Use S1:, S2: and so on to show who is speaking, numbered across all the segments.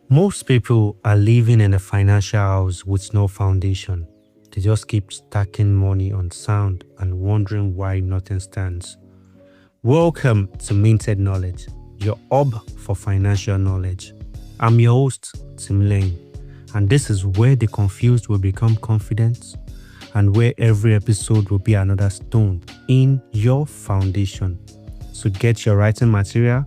S1: Most people are living in a financial house with no foundation. They just keep stacking money on sand and wondering why nothing stands. Welcome to Minted Knowledge, your hub for financial knowledge. I'm your host, Tim Lane, and this is where the confused will become confident and where every episode will be another stone in your foundation. So get your writing material,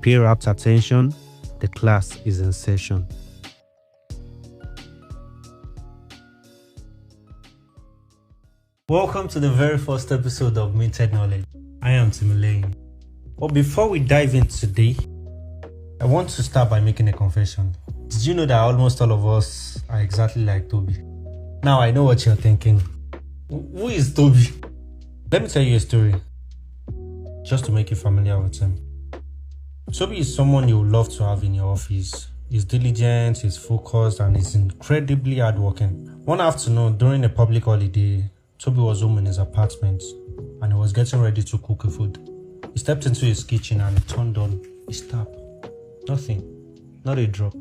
S1: pay rapt attention. The class is in session. Welcome to the very first episode of Minted Knowledge. I am Tim Lane. But before we dive in today, I want to start by making a confession. Did you know that almost all of us are exactly like Toby? Now I know what you're thinking. Who is Toby? Let me tell you a story, just to make you familiar with him. Toby is someone you would love to have in your office. He's diligent, he's focused, and he's incredibly hardworking. One afternoon, during a public holiday, Toby was home in his apartment and he was getting ready to cook food. He stepped into his kitchen and he turned on his tap. Nothing, not a drop.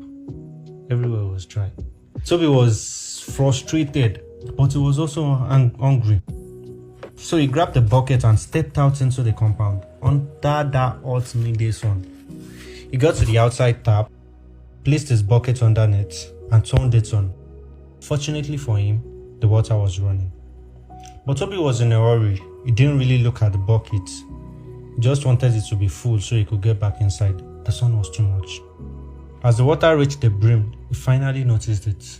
S1: Everywhere was dry. Toby was frustrated, but he was also hungry. So he grabbed the bucket and stepped out into the compound under that hot midday sun. He got to the outside tap, placed his bucket underneath, and turned it on. Fortunately for him, the water was running. But Toby was in a hurry. He didn't really look at the bucket. He just wanted it to be full so he could get back inside. The sun was too much. As the water reached the brim, he finally noticed it.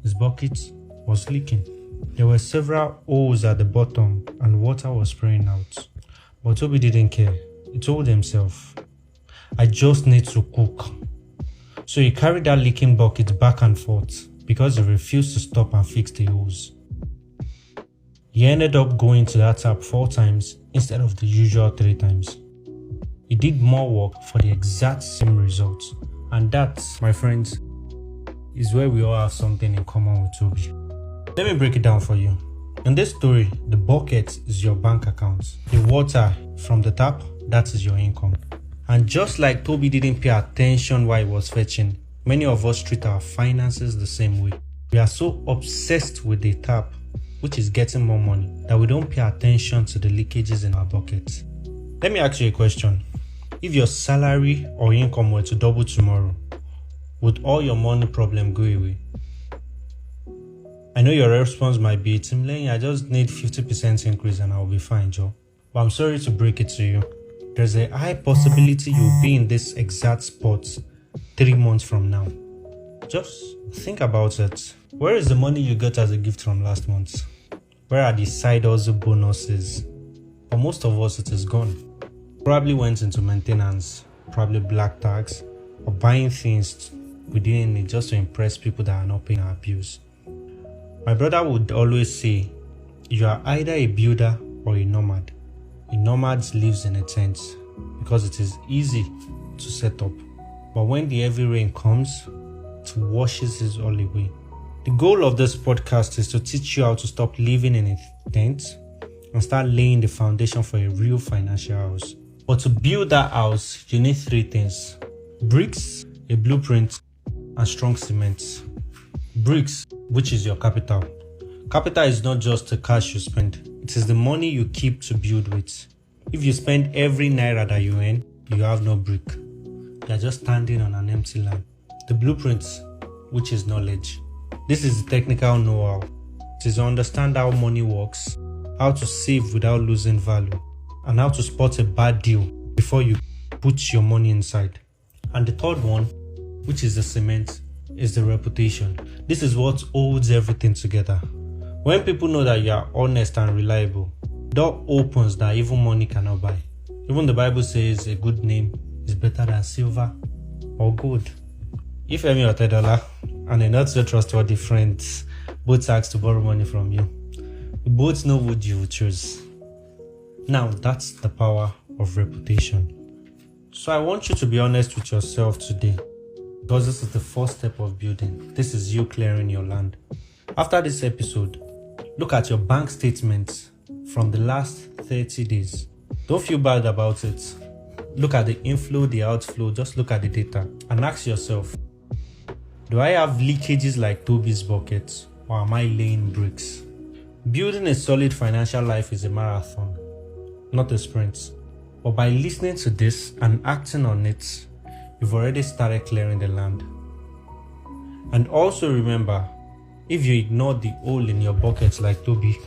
S1: His bucket was leaking. There were several holes at the bottom and water was spraying out. But Toby didn't care. He told himself, I just need to cook. So he carried that leaking bucket back and forth because he refused to stop and fix the holes. He ended up going to that tap 4 times instead of the usual 3 times. He did more work for the exact same result. And that, my friends, is where we all have something in common with Toby. Let me break it down for you. In this story, the bucket is your bank account. The water from the tap, that is your income. And just like Toby didn't pay attention while he was fetching, many of us treat our finances the same way. We are so obsessed with the tap, which is getting more money, that we don't pay attention to the leakages in our bucket. Let me ask you a question. If your salary or income were to double tomorrow, would all your money problem go away? I know your response might be, Tim Lane, I just need 50% increase and I'll be fine, Joe. But I'm sorry to break it to you. There's a high possibility you'll be in this exact spot 3 months from now. Just think about it. Where is the money you got as a gift from last month? Where are the side hustle bonuses? For most of us, it is gone. Probably went into maintenance, probably black tax, or buying things we didn't need just to impress people that are not paying our bills. My brother would always say, you are either a builder or a nomad. A nomad lives in a tent because it is easy to set up. But when the heavy rain comes, it washes it all away. The goal of this podcast is to teach you how to stop living in a tent and start laying the foundation for a real financial house. But to build that house, you need 3 things: bricks, a blueprint, and strong cement. Bricks, which is your capital. Capital is not just the cash you spend. It is the money you keep to build with. If you spend every naira that you earn, you have no brick. You are just standing on an empty land. The blueprint, which is knowledge. This is the technical know-how. It is to understand how money works, how to save without losing value, and how to spot a bad deal before you put your money inside. And the third one, which is the cement, is the reputation. This is what holds everything together. When people know that you are honest and reliable, door opens that even money cannot buy. Even the Bible says a good name is better than silver or gold. If Emi or $10 and a not so trustworthy friend both ask to borrow money from you, we both know what you will choose. Now that's the power of reputation. So I want you to be honest with yourself today, because this is the first step of building. This is you clearing your land. After this episode, look at your bank statements from the last 30 days. Don't feel bad about it. Look at the inflow, the outflow, just look at the data and ask yourself, Do I have leakages like Toby's buckets, or am I laying bricks? Building a solid financial life is a marathon, not a sprint. But by listening to this and acting on it, you've already started clearing the land. And also remember, if you ignore the hole in your bucket like Toby,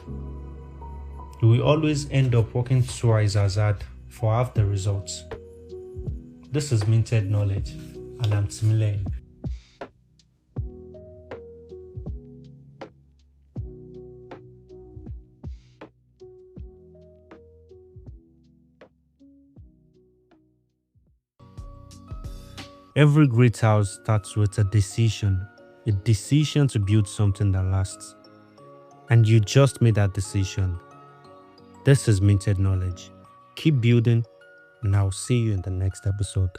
S1: you will always end up working twice as hard for half the results. This is Minted Knowledge, and I'm Timilane. Every great house starts with a decision to build something that lasts. And you just made that decision. This is Minted Knowledge. Keep building, and I'll see you in the next episode.